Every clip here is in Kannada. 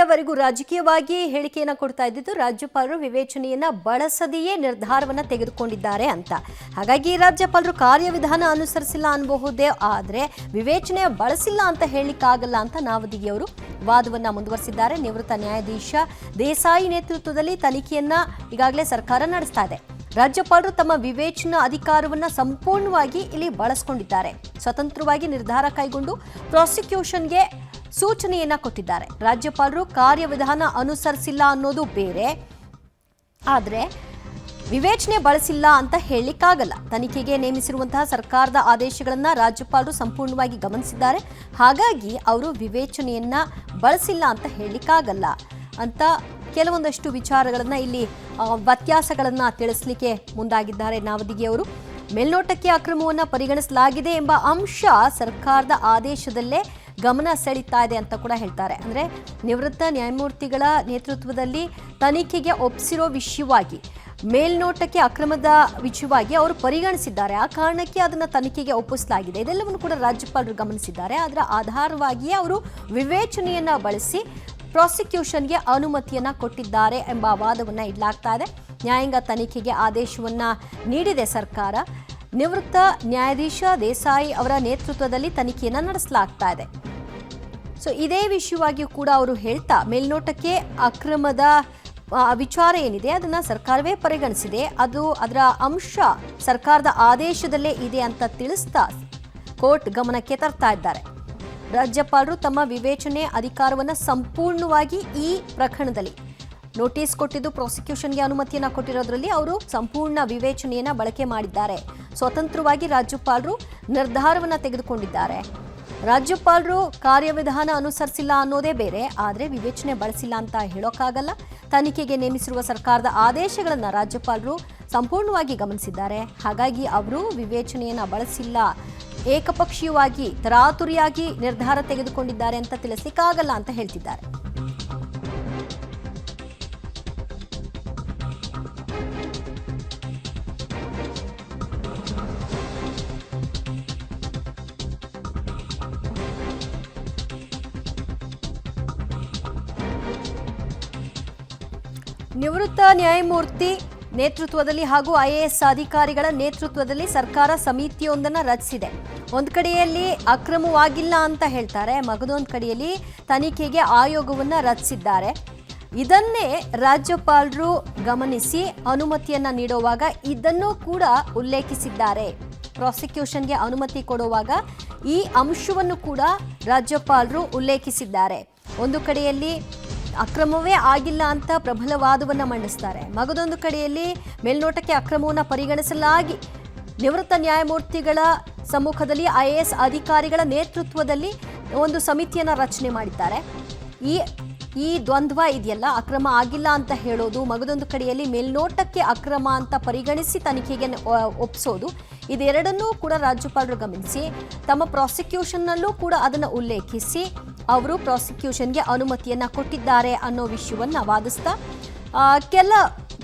ಇಲ್ಲಿಯವರೆಗೂ ರಾಜಕೀಯವಾಗಿ ಹೇಳಿಕೆಯನ್ನು ಕೊಡ್ತಾ ಇದ್ದಿದ್ದು ರಾಜ್ಯಪಾಲರು ವಿವೇಚನೆಯನ್ನ ಬಳಸದೆಯೇ ನಿರ್ಧಾರವನ್ನ ತೆಗೆದುಕೊಂಡಿದ್ದಾರೆ ಅಂತ. ಹಾಗಾಗಿ ರಾಜ್ಯಪಾಲರು ಕಾರ್ಯವಿಧಾನ ಅನುಸರಿಸಿಲ್ಲ ಅನ್ಬಹುದೇ, ಆದರೆ ವಿವೇಚನೆ ಬಳಸಿಲ್ಲ ಅಂತ ಹೇಳಲಿಕ್ಕಾಗಲ್ಲ ಅಂತ ನಾವದಿಗೆ ಅವರು ವಾದವನ್ನ ಮುಂದುವರಿಸಿದ್ದಾರೆ. ನಿವೃತ್ತ ನ್ಯಾಯಾಧೀಶ ದೇಸಾಯಿ ನೇತೃತ್ವದಲ್ಲಿ ತನಿಖೆಯನ್ನ ಈಗಾಗಲೇ ಸರ್ಕಾರ ನಡೆಸ್ತಾ ಇದೆ. ರಾಜ್ಯಪಾಲರು ತಮ್ಮ ವಿವೇಚನಾ ಅಧಿಕಾರವನ್ನು ಸಂಪೂರ್ಣವಾಗಿ ಇಲ್ಲಿ ಬಳಸಿಕೊಂಡಿದ್ದಾರೆ. ಸ್ವತಂತ್ರವಾಗಿ ನಿರ್ಧಾರ ಕೈಗೊಂಡು ಪ್ರಾಸಿಕ್ಯೂಷನ್ಗೆ ಸೂಚನೆಯನ್ನ ಕೊಟ್ಟಿದ್ದಾರೆ. ರಾಜ್ಯಪಾಲರು ಕಾರ್ಯವಿಧಾನ ಅನುಸರಿಸಿಲ್ಲ ಅನ್ನೋದು ಬೇರೆ, ಆದರೆ ವಿವೇಚನೆ ಬಳಸಿಲ್ಲ ಅಂತ ಹೇಳಲಿಕ್ಕಾಗಲ್ಲ. ತನಿಖೆಗೆ ನೇಮಿಸಿರುವಂತಹ ಸರ್ಕಾರದ ಆದೇಶಗಳನ್ನು ರಾಜ್ಯಪಾಲರು ಸಂಪೂರ್ಣವಾಗಿ ಗಮನಿಸಿದ್ದಾರೆ. ಹಾಗಾಗಿ ಅವರು ವಿವೇಚನೆಯನ್ನ ಬಳಸಿಲ್ಲ ಅಂತ ಹೇಳಲಿಕ್ಕಾಗಲ್ಲ ಅಂತ ಕೆಲವೊಂದಷ್ಟು ವಿಚಾರಗಳನ್ನು ಇಲ್ಲಿ ವ್ಯತ್ಯಾಸಗಳನ್ನು ತಿಳಿಸಲಿಕ್ಕೆ ಮುಂದಾಗಿದ್ದಾರೆ ನಾವದಿಗೆ ಅವರು. ಮೇಲ್ನೋಟಕ್ಕೆ ಅಕ್ರಮವನ್ನು ಪರಿಗಣಿಸಲಾಗಿದೆ ಎಂಬ ಅಂಶ ಸರ್ಕಾರದ ಆದೇಶದಲ್ಲೇ ಗಮನ ಸೆಳೀತಾ ಇದೆ ಅಂತ ಕೂಡ ಹೇಳ್ತಾರೆ. ಅಂದರೆ ನಿವೃತ್ತ ನ್ಯಾಯಮೂರ್ತಿಗಳ ನೇತೃತ್ವದಲ್ಲಿ ತನಿಖೆಗೆ ಒಪ್ಪಿಸಿರೋ ವಿಷಯವಾಗಿ ಮೇಲ್ನೋಟಕ್ಕೆ ಅಕ್ರಮದ ವಿಷಯವಾಗಿ ಅವರು ಪರಿಗಣಿಸಿದ್ದಾರೆ. ಆ ಕಾರಣಕ್ಕೆ ಅದನ್ನು ತನಿಖೆಗೆ ಒಪ್ಪಿಸಲಾಗಿದೆ. ಇದೆಲ್ಲವನ್ನು ಕೂಡ ರಾಜ್ಯಪಾಲರು ಗಮನಿಸಿದ್ದಾರೆ. ಅದರ ಆಧಾರವಾಗಿಯೇ ಅವರು ವಿವೇಚನೆಯನ್ನು ಬಳಸಿ ಪ್ರಾಸಿಕ್ಯೂಷನ್ಗೆ ಅನುಮತಿಯನ್ನ ಕೊಟ್ಟಿದ್ದಾರೆ ಎಂಬ ವಾದವನ್ನು ಇಡಲಾಗ್ತಾ ಇದೆ. ನ್ಯಾಯಾಂಗ ತನಿಖೆಗೆ ಆದೇಶವನ್ನ ನೀಡಿದೆ ಸರ್ಕಾರ. ನಿವೃತ್ತ ನ್ಯಾಯಾಧೀಶ ದೇಸಾಯಿ ಅವರ ನೇತೃತ್ವದಲ್ಲಿ ತನಿಖೆಯನ್ನು ನಡೆಸಲಾಗ್ತಾ ಇದೆ. ಸೊ ಇದೇ ವಿಷಯವಾಗಿಯೂ ಕೂಡ ಅವರು ಹೇಳ್ತಾ ಮೇಲ್ನೋಟಕ್ಕೆ ಅಕ್ರಮದ ವಿಚಾರ ಏನಿದೆ ಅದನ್ನ ಸರ್ಕಾರವೇ ಪರಿಗಣಿಸಿದೆ, ಅದು ಅದರ ಅಂಶ ಸರ್ಕಾರದ ಆದೇಶದಲ್ಲೇ ಇದೆ ಅಂತ ತಿಳಿಸ್ತಾ ಕೋರ್ಟ್ ಗಮನಕ್ಕೆ ತರ್ತಾ ಇದ್ದಾರೆ. ರಾಜ್ಯಪಾಲರು ತಮ್ಮ ವಿವೇಚನೆ ಅಧಿಕಾರವನ್ನು ಸಂಪೂರ್ಣವಾಗಿ ಈ ಪ್ರಕರಣದಲ್ಲಿ ನೋಟಿಸ್ ಕೊಟ್ಟಿದ್ದು ಪ್ರಾಸಿಕ್ಯೂಷನ್ಗೆ ಅನುಮತಿಯನ್ನು ಕೊಟ್ಟಿರೋದ್ರಲ್ಲಿ ಅವರು ಸಂಪೂರ್ಣ ವಿವೇಚನೆಯನ್ನು ಬಳಕೆ ಮಾಡಿದ್ದಾರೆ. ಸ್ವತಂತ್ರವಾಗಿ ರಾಜ್ಯಪಾಲರು ನಿರ್ಧಾರವನ್ನು ತೆಗೆದುಕೊಂಡಿದ್ದಾರೆ. ರಾಜ್ಯಪಾಲರು ಕಾರ್ಯವಿಧಾನ ಅನುಸರಿಸಿಲ್ಲ ಅನ್ನೋದೇ ಬೇರೆ, ಆದರೆ ವಿವೇಚನೆ ಬಳಸಿಲ್ಲ ಅಂತ ಹೇಳೋಕ್ಕಾಗಲ್ಲ. ತನಿಖೆಗೆ ನೇಮಿಸಿರುವ ಸರ್ಕಾರದ ಆದೇಶಗಳನ್ನು ರಾಜ್ಯಪಾಲರು ಸಂಪೂರ್ಣವಾಗಿ ಗಮನಿಸಿದ್ದಾರೆ. ಹಾಗಾಗಿ ಅವರು ವಿವೇಚನೆಯನ್ನು ಬಳಸಿಲ್ಲ, ಏಕಪಕ್ಷೀಯವಾಗಿ ತರಾತುರಿಯಾಗಿ ನಿರ್ಧಾರ ತೆಗೆದುಕೊಂಡಿದ್ದಾರೆ ಅಂತ ತಿಳಿಸಲಿಕ್ಕಾಗಲ್ಲ ಅಂತ ಹೇಳ್ತಿದ್ದಾರೆ. ನಿವೃತ್ತ ನ್ಯಾಯಮೂರ್ತಿ ನೇತೃತ್ವದಲ್ಲಿ ಹಾಗೂ IAS ಅಧಿಕಾರಿಗಳ ನೇತೃತ್ವದಲ್ಲಿ ಸರ್ಕಾರ ಸಮಿತಿಯೊಂದನ್ನು ರಚಿಸಿದೆ. ಒಂದು ಕಡೆಯಲ್ಲಿ ಅಕ್ರಮವಾಗಿಲ್ಲ ಅಂತ ಹೇಳ್ತಾರೆ, ಮಗದೊಂದು ಕಡೆಯಲ್ಲಿ ತನಿಖೆಗೆ ಆಯೋಗವನ್ನು ರಚಿಸಿದ್ದಾರೆ. ಇದನ್ನೇ ರಾಜ್ಯಪಾಲರು ಗಮನಿಸಿ ಅನುಮತಿಯನ್ನ ನೀಡುವಾಗ ಇದನ್ನು ಕೂಡ ಉಲ್ಲೇಖಿಸಿದ್ದಾರೆ. ಪ್ರಾಸಿಕ್ಯೂಷನ್ಗೆ ಅನುಮತಿ ಕೊಡುವಾಗ ಈ ಅಂಶವನ್ನು ಕೂಡ ರಾಜ್ಯಪಾಲರು ಉಲ್ಲೇಖಿಸಿದ್ದಾರೆ. ಒಂದು ಕಡೆಯಲ್ಲಿ ಅಕ್ರಮವೇ ಆಗಿಲ್ಲ ಅಂತ ಪ್ರಬಲ ವಾದವನ್ನು ಮಂಡಿಸ್ತಾರೆ, ಮಗದೊಂದು ಕಡೆಯಲ್ಲಿ ಮೇಲ್ನೋಟಕ್ಕೆ ಅಕ್ರಮವನ್ನು ಪರಿಗಣಿಸಲಾಗಿ ನಿವೃತ್ತ ನ್ಯಾಯಮೂರ್ತಿಗಳ ಸಮ್ಮುಖದಲ್ಲಿ IAS ಅಧಿಕಾರಿಗಳ ನೇತೃತ್ವದಲ್ಲಿ ಒಂದು ಸಮಿತಿಯನ್ನು ರಚನೆ ಮಾಡಿದ್ದಾರೆ. ಈ ದ್ವಂದ್ವ ಇದೆಯಲ್ಲ, ಅಕ್ರಮ ಆಗಿಲ್ಲ ಅಂತ ಹೇಳೋದು, ಮಗದೊಂದು ಕಡೆಯಲ್ಲಿ ಮೇಲ್ನೋಟಕ್ಕೆ ಅಕ್ರಮ ಅಂತ ಪರಿಗಣಿಸಿ ತನಿಖೆಗೆ ಒಪ್ಪಿಸೋದು, ಇದೆರಡನ್ನೂ ಕೂಡ ರಾಜ್ಯಪಾಲರು ಗಮನಿಸಿ ತಮ್ಮ ಪ್ರಾಸಿಕ್ಯೂಷನ್ನಲ್ಲೂ ಕೂಡ ಅದನ್ನು ಉಲ್ಲೇಖಿಸಿ ಅವರು ಪ್ರಾಸಿಕ್ಯೂಷನ್ಗೆ ಅನುಮತಿಯನ್ನು ಕೊಟ್ಟಿದ್ದಾರೆ ಅನ್ನೋ ವಿಷಯವನ್ನು ವಾದಿಸ್ತಾ ಕೆಲ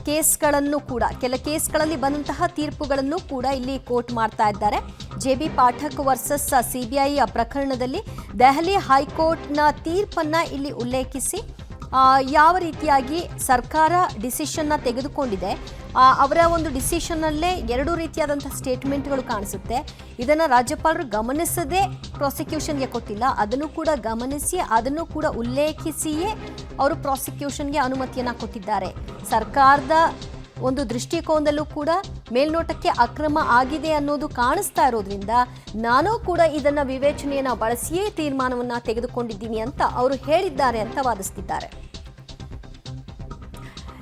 ಕೇಸ್ಗಳಲ್ಲಿ ಬಂದಂತಹ ತೀರ್ಪುಗಳನ್ನು ಕೂಡ ಇಲ್ಲಿ ಕೋರ್ಟ್ ಮಾಡ್ತಾ ಇದ್ದಾರೆ. JB ಪಾಠಕ್ ವರ್ಸಸ್ CBI ಪ್ರಕರಣದಲ್ಲಿ ದೆಹಲಿ ಹೈಕೋರ್ಟ್ನ ತೀರ್ಪನ್ನ ಇಲ್ಲಿ ಉಲ್ಲೇಖಿಸಿ ಯಾವ ರೀತಿಯಾಗಿ ಸರ್ಕಾರ ಡಿಸಿಷನ್ನ ತೆಗೆದುಕೊಂಡಿದೆ, ಅವರ ಒಂದು ಡಿಸಿಷನ್ನಲ್ಲೇ ಎರಡು ರೀತಿಯಾದಂತಹ ಸ್ಟೇಟ್ಮೆಂಟ್ಗಳು ಕಾಣಿಸುತ್ತೆ. ಇದನ್ನು ರಾಜ್ಯಪಾಲರು ಗಮನಿಸದೆ ಪ್ರಾಸಿಕ್ಯೂಷನ್ಗೆ ಕೊಟ್ಟಿಲ್ಲ, ಅದನ್ನು ಕೂಡ ಗಮನಿಸಿ ಅದನ್ನು ಕೂಡ ಉಲ್ಲೇಖಿಸಿಯೇ ಅವರು ಪ್ರಾಸಿಕ್ಯೂಷನ್ಗೆ ಅನುಮತಿಯನ್ನು ಕೊಟ್ಟಿದ್ದಾರೆ. ಸರ್ಕಾರದ ಒಂದು ದೃಷ್ಟಿಕೋನದಲ್ಲೂ ಕೂಡ ಮೇಲ್ನೋಟಕ್ಕೆ ಅಕ್ರಮ ಆಗಿದೆ ಅನ್ನೋದು ಕಾಣಿಸ್ತಾ ಇರೋದ್ರಿಂದ ನಾನು ಕೂಡ ಇದನ್ನ ವಿವೇಚನೆಯನ್ನು ಬಳಸಿಯೇ ತೀರ್ಮಾನವನ್ನು ತೆಗೆದುಕೊಂಡಿದ್ದೀನಿ ಅಂತ ಅವರು ಹೇಳಿದ್ದಾರೆ ಅಂತ ವಾದಿಸುತ್ತಿದ್ದಾರೆ.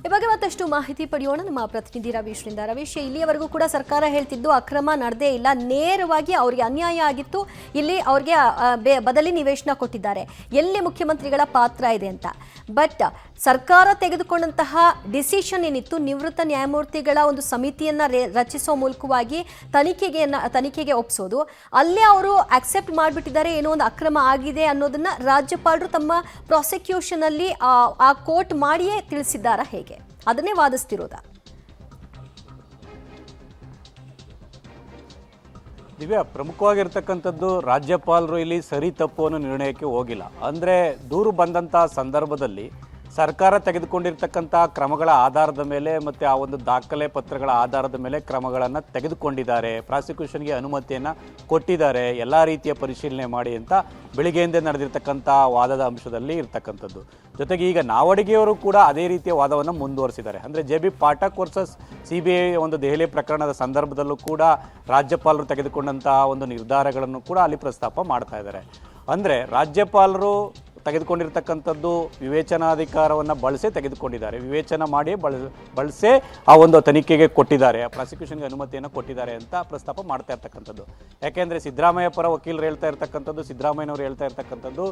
ಈ ಬಗ್ಗೆ ಮತ್ತಷ್ಟು ಮಾಹಿತಿ ಪಡೆಯೋಣ ನಮ್ಮ ಪ್ರತಿನಿಧಿ ರವೀಶ್ರಿಂದ. ರವೀಶ್, ಇಲ್ಲಿಯವರೆಗೂ ಕೂಡ ಸರ್ಕಾರ ಹೇಳ್ತಿದ್ದು ಅಕ್ರಮ ನಡೆದೇ ಇಲ್ಲ, ನೇರವಾಗಿ ಅವರಿಗೆ ಅನ್ಯಾಯ ಆಗಿತ್ತು, ಇಲ್ಲಿ ಅವ್ರಿಗೆ ಬದಲಿ ನಿವೇಶನ ಕೊಟ್ಟಿದ್ದಾರೆ, ಎಲ್ಲಿ ಮುಖ್ಯಮಂತ್ರಿಗಳ ಪಾತ್ರ ಇದೆ ಅಂತ. ಬಟ್ ಸರ್ಕಾರ ತೆಗೆದುಕೊಂಡಂತಹ ಡಿಸಿಷನ್ ಏನಿತ್ತು, ನಿವೃತ್ತ ನ್ಯಾಯಮೂರ್ತಿಗಳ ಒಂದು ಸಮಿತಿಯನ್ನ ರಚಿಸೋ ಮೂಲಕವಾಗಿ ತನಿಖೆಗೆ ಒಪ್ಪಿಸೋದು, ಅಲ್ಲೇ ಅವರು ಅಕ್ಸೆಪ್ಟ್ ಮಾಡಿಬಿಟ್ಟಿದ್ದಾರೆ ಏನೋ ಒಂದು ಅಕ್ರಮ ಆಗಿದೆ ಅನ್ನೋದನ್ನ ರಾಜ್ಯಪಾಲರು ತಮ್ಮ ಪ್ರಾಸಿಕ್ಯೂಷನ್ ಅಲ್ಲಿ ಆ ಕೋರ್ಟ್ ಮಾಡಿಯೇ ತಿಳಿಸಿದ್ದಾರಾ, ಹೇಗೆ ಅದನ್ನೇ ವಾದಿಸ್ತಿರೋದಾ? ದಿವ್ಯಾ, ಪ್ರಮುಖವಾಗಿರ್ತಕ್ಕಂಥದ್ದು ರಾಜ್ಯಪಾಲರು ಇಲ್ಲಿ ಸರಿ ತಪ್ಪು ಅನ್ನೋ ನಿರ್ಣಯಕ್ಕೆ ಹೋಗಿಲ್ಲ. ಅಂದರೆ ದೂರು ಬಂದಂಥ ಸಂದರ್ಭದಲ್ಲಿ ಸರ್ಕಾರ ತೆಗೆದುಕೊಂಡಿರ್ತಕ್ಕಂಥ ಕ್ರಮಗಳ ಆಧಾರದ ಮೇಲೆ ಮತ್ತು ಆ ಒಂದು ದಾಖಲೆ ಪತ್ರಗಳ ಆಧಾರದ ಮೇಲೆ ಕ್ರಮಗಳನ್ನು ತೆಗೆದುಕೊಂಡಿದ್ದಾರೆ, ಪ್ರಾಸಿಕ್ಯೂಷನ್ಗೆ ಅನುಮತಿಯನ್ನು ಕೊಟ್ಟಿದ್ದಾರೆ, ಎಲ್ಲ ರೀತಿಯ ಪರಿಶೀಲನೆ ಮಾಡಿ ಅಂತ ಬೆಳಿಗ್ಗೆಯಿಂದ ನಡೆದಿರ್ತಕ್ಕಂಥ ವಾದದ ಅಂಶದಲ್ಲಿ ಇರ್ತಕ್ಕಂಥದ್ದು. ಜೊತೆಗೆ ಈಗ ನಾವಡಗಿಯವರು ಕೂಡ ಅದೇ ರೀತಿಯ ವಾದವನ್ನು ಮುಂದುವರಿಸಿದ್ದಾರೆ. ಅಂದರೆ JB ಪಾಠಕ್ ವರ್ಸಸ್ CBI ಒಂದು ದೆಹಲಿ ಪ್ರಕರಣದ ಸಂದರ್ಭದಲ್ಲೂ ಕೂಡ ರಾಜ್ಯಪಾಲರು ತೆಗೆದುಕೊಂಡಂಥ ಒಂದು ನಿರ್ಧಾರಗಳನ್ನು ಕೂಡ ಅಲ್ಲಿ ಪ್ರಸ್ತಾಪ ಮಾಡ್ತಾ ಇದ್ದಾರೆ. ಅಂದರೆ ರಾಜ್ಯಪಾಲರು ತೆಗೆದುಕೊಂಡಿರ್ತಕ್ಕಂಥದ್ದು ವಿವೇಚನಾಧಿಕಾರವನ್ನು ಬಳಸೇ ತೆಗೆದುಕೊಂಡಿದ್ದಾರೆ, ವಿವೇಚನ ಮಾಡಿ ಬಳಸೇ ಆ ಒಂದು ತನಿಖೆಗೆ ಕೊಟ್ಟಿದ್ದಾರೆ, ಪ್ರಾಸಿಕ್ಯೂಷನ್ಗೆ ಅನುಮತಿಯನ್ನು ಕೊಟ್ಟಿದ್ದಾರೆ ಅಂತ ಪ್ರಸ್ತಾಪ ಮಾಡ್ತಾ ಇರ್ತಕ್ಕಂಥದ್ದು. ಯಾಕೆಂದರೆ ಸಿದ್ದರಾಮಯ್ಯ ಪರ ವಕೀಲರು ಹೇಳ್ತಾ ಇರ್ತಕ್ಕಂಥದ್ದು, ಸಿದ್ದರಾಮಯ್ಯನವರು ಹೇಳ್ತಾ ಇರ್ತಕ್ಕಂಥದ್ದು,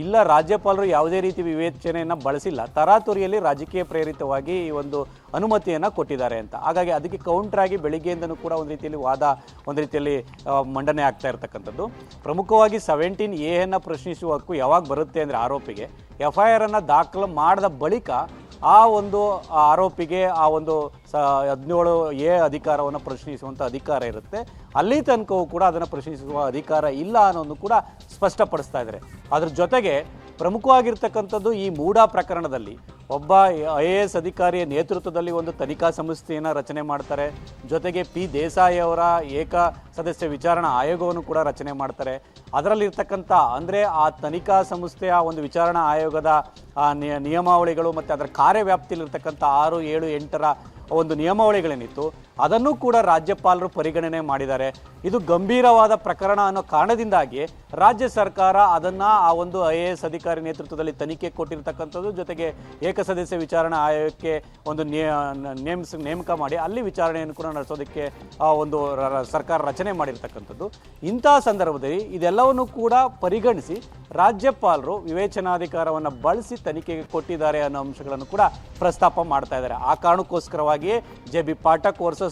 ಇಲ್ಲ ರಾಜ್ಯಪಾಲರು ಯಾವುದೇ ರೀತಿ ವಿವೇಚನೆಯನ್ನು ಬಳಸಿಲ್ಲ, ತರಾತುರಿಯಲ್ಲಿ ರಾಜಕೀಯ ಪ್ರೇರಿತವಾಗಿ ಈ ಒಂದು ಅನುಮತಿಯನ್ನು ಕೊಟ್ಟಿದ್ದಾರೆ ಅಂತ. ಹಾಗಾಗಿ ಅದಕ್ಕೆ ಕೌಂಟರ್ ಆಗಿ ಬೆಳಿಗ್ಗೆಯಿಂದನೂ ಕೂಡ ಒಂದು ರೀತಿಯಲ್ಲಿ ವಾದ ಒಂದು ರೀತಿಯಲ್ಲಿ ಮಂಡನೆ ಆಗ್ತಾ ಇರ್ತಕ್ಕಂಥದ್ದು. ಪ್ರಮುಖವಾಗಿ 17A ಪ್ರಶ್ನಿಸುವ ಹಕ್ಕು ಯಾವಾಗ ಬರುತ್ತೆ ಅಂದರೆ ಆರೋಪಿಗೆ FIR ಅನ್ನು ದಾಖಲು ಮಾಡಿದ ಬಳಿಕ ಆ ಒಂದು ಆರೋಪಿಗೆ ಆ ಒಂದು 17A ಅಧಿಕಾರವನ್ನು ಪ್ರಶ್ನಿಸುವಂಥ ಅಧಿಕಾರ ಇರುತ್ತೆ. ಅಲ್ಲಿ ತನಕವೂ ಕೂಡ ಅದನ್ನು ಪ್ರಶ್ನಿಸುವ ಅಧಿಕಾರ ಇಲ್ಲ ಅನ್ನೋದು ಕೂಡ ಸ್ಪಷ್ಟಪಡಿಸ್ತಾ ಇದ್ದಾರೆ. ಅದ್ರ ಜೊತೆಗೆ ಪ್ರಮುಖವಾಗಿರ್ತಕ್ಕಂಥದ್ದು ಈ ಮೂಡಾ ಪ್ರಕರಣದಲ್ಲಿ ಒಬ್ಬ IAS ಅಧಿಕಾರಿಯ ನೇತೃತ್ವದಲ್ಲಿ ಒಂದು ತನಿಖಾ ಸಂಸ್ಥೆಯನ್ನು ರಚನೆ ಮಾಡ್ತಾರೆ. ಜೊತೆಗೆ P ದೇಸಾಯಿ ಅವರ ಏಕ ಸದಸ್ಯ ವಿಚಾರಣಾ ಆಯೋಗವನ್ನು ಕೂಡ ರಚನೆ ಮಾಡ್ತಾರೆ. ಅದರಲ್ಲಿರ್ತಕ್ಕಂಥ ಅಂದರೆ ಆ ತನಿಖಾ ಸಂಸ್ಥೆಯ ಒಂದು ವಿಚಾರಣಾ ಆಯೋಗದ ನಿಯಮಾವಳಿಗಳು ಮತ್ತು ಅದರ ಕಾರ್ಯವ್ಯಾಪ್ತಿಯಲ್ಲಿರ್ತಕ್ಕಂಥ 6, 7, 8ರ ಒಂದು ನಿಯಮಾವಳಿಗಳೇನಿತ್ತು ಅದನ್ನು ಕೂಡ ರಾಜ್ಯಪಾಲರು ಪರಿಗಣನೆ ಮಾಡಿದ್ದಾರೆ. ಇದು ಗಂಭೀರವಾದ ಪ್ರಕರಣ ಅನ್ನೋ ಕಾರಣದಿಂದಾಗಿ ರಾಜ್ಯ ಸರ್ಕಾರ ಅದನ್ನು ಆ ಒಂದು IAS ಅಧಿಕಾರಿ ನೇತೃತ್ವದಲ್ಲಿ ತನಿಖೆ ಕೊಟ್ಟಿರ್ತಕ್ಕಂಥದ್ದು, ಜೊತೆಗೆ ಏಕಸದಸ್ಯ ವಿಚಾರಣಾ ಆಯೋಗಕ್ಕೆ ಒಂದು ನೇಮಕ ಮಾಡಿ ಅಲ್ಲಿ ವಿಚಾರಣೆಯನ್ನು ಕೂಡ ನಡೆಸೋದಕ್ಕೆ ಒಂದು ಸರ್ಕಾರ ರಚನೆ ಮಾಡಿರ್ತಕ್ಕಂಥದ್ದು. ಇಂತಹ ಸಂದರ್ಭದಲ್ಲಿ ಇದೆಲ್ಲವನ್ನು ಕೂಡ ಪರಿಗಣಿಸಿ ರಾಜ್ಯಪಾಲರು ವಿವೇಚನಾಧಿಕಾರವನ್ನು ಬಳಸಿ ತನಿಖೆಗೆ ಕೊಟ್ಟಿದ್ದಾರೆ ಅನ್ನೋ ಅಂಶಗಳನ್ನು ಕೂಡ ಪ್ರಸ್ತಾಪ ಮಾಡ್ತಾ ಇದ್ದಾರೆ. ಆ ಕಾರಣಕ್ಕೋಸ್ಕರವಾಗಿಯೇ JB ಪಾಠಕ್ ವರ್ಸಸ್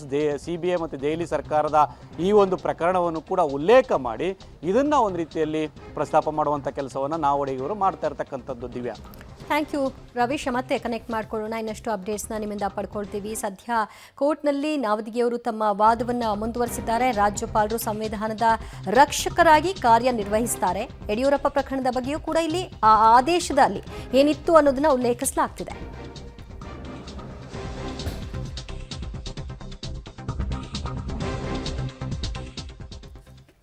CBI ಮತ್ತು ದೆಹಲಿ ಸರ್ಕಾರದ ಈ ಒಂದು ಪ್ರಕರಣವನ್ನು ಕೂಡ ಉಲ್ಲೇಖ ಮಾಡಿ ಇದನ್ನು ಒಂದು ರೀತಿಯಲ್ಲಿ ಪ್ರಸ್ತಾಪ ಮಾಡುವಂಥ ಕೆಲಸವನ್ನು ನಾವಡಗಿಯವರು ಮಾಡ್ತಾ ಇರ್ತಕ್ಕಂಥದ್ದು. Divya, thank you Ravish. ಮತ್ತೆ ಕನೆಕ್ಟ್ ಮಾಡ್ಕೊಳ್ಳೋಣ, ಇನ್ನಷ್ಟು ಅಪ್ಡೇಟ್ಸ್ನ ನಿಮ್ಮಿಂದ ಪಡ್ಕೊಳ್ತೀವಿ. ಸದ್ಯ ಕೋರ್ಟ್ನಲ್ಲಿ ನಾವದಗಿಯವರು ತಮ್ಮ ವಾದವನ್ನು ಮುಂದುವರಿಸಿದ್ದಾರೆ. ರಾಜ್ಯಪಾಲರು ಸಂವಿಧಾನದ ರಕ್ಷಕರಾಗಿ ಕಾರ್ಯನಿರ್ವಹಿಸ್ತಾರೆ. ಯಡಿಯೂರಪ್ಪ ಪ್ರಕರಣದ ಬಗ್ಗೆಯೂ ಕೂಡ ಇಲ್ಲಿ ಆ ಆದೇಶದಲ್ಲಿ ಏನಿತ್ತು ಅನ್ನೋದನ್ನ ಉಲ್ಲೇಖಿಸಲಾಗ್ತಿದೆ.